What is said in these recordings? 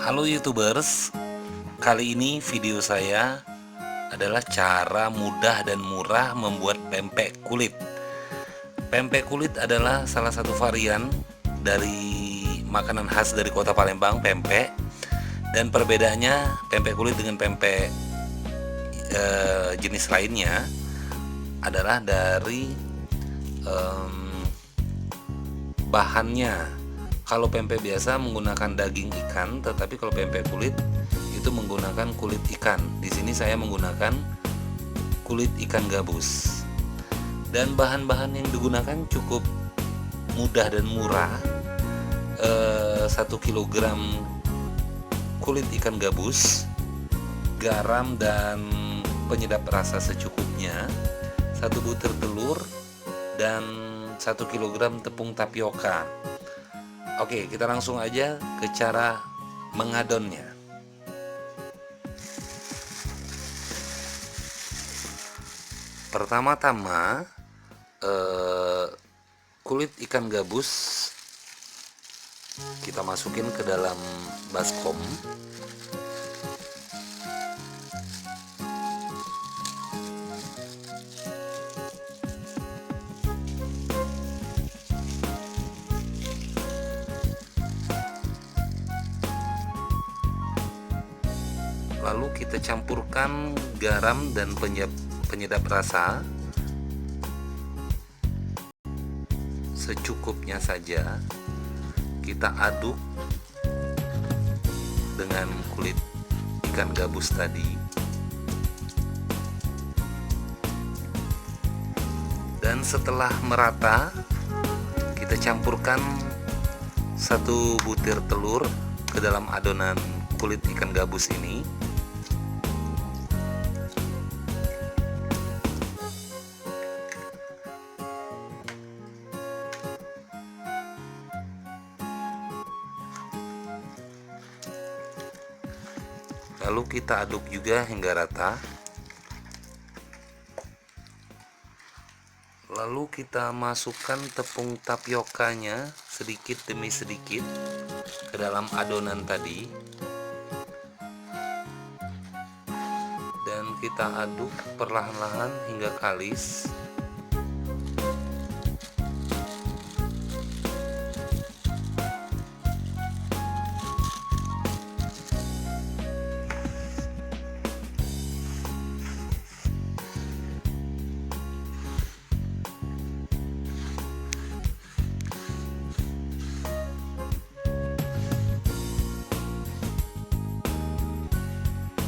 Halo YouTubers, kali ini video saya adalah cara mudah dan murah membuat pempek kulit. Pempek kulit adalah salah satu varian dari makanan khas dari kota Palembang, pempek. Dan perbedaannya pempek kulit dengan pempek jenis lainnya adalah dari bahannya. Kalau pempek biasa menggunakan daging ikan, tetapi kalau pempek kulit itu menggunakan kulit ikan. Di sini saya menggunakan kulit ikan gabus. Dan bahan-bahan yang digunakan cukup mudah dan murah. 1 kilogram kulit ikan gabus, garam dan penyedap rasa secukupnya, 1 butir telur, dan 1 kilogram tepung tapioka. Oke, kita langsung aja ke cara mengadonnya. Pertama-tama, kulit ikan gabus kita masukin ke dalam baskom. Lalu kita campurkan garam dan penyedap rasa secukupnya saja. Kita aduk dengan kulit ikan gabus tadi, dan setelah merata kita campurkan 1 butir telur ke dalam adonan kulit ikan gabus ini. Lalu kita aduk juga hingga rata. Lalu kita masukkan tepung tapiokanya sedikit demi sedikit ke dalam adonan tadi. Dan kita aduk perlahan-lahan hingga kalis.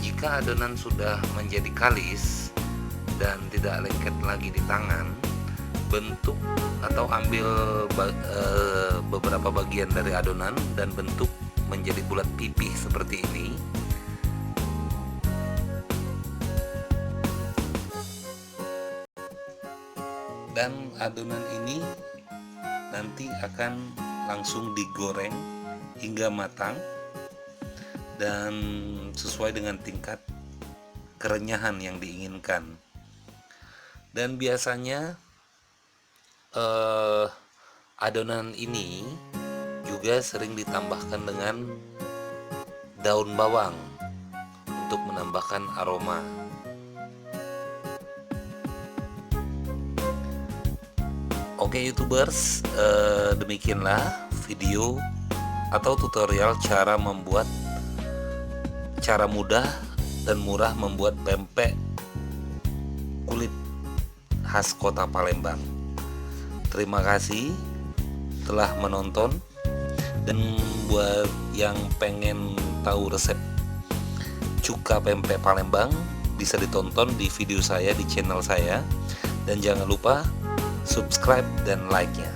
Jika adonan sudah menjadi kalis dan tidak lengket lagi di tangan, bentuk atau ambil beberapa bagian dari adonan dan bentuk menjadi bulat pipih seperti ini. Dan adonan ini nanti akan langsung digoreng hingga matang dan sesuai dengan tingkat kerenyahan yang diinginkan. Dan biasanya adonan ini juga sering ditambahkan dengan daun bawang untuk menambahkan aroma. Oke YouTubers, demikianlah video atau tutorial cara mudah dan murah membuat pempek kulit khas kota Palembang. Terima kasih telah menonton, dan buat yang pengen tahu resep cuka pempek Palembang bisa ditonton di video saya di channel saya, dan jangan lupa subscribe dan like-nya.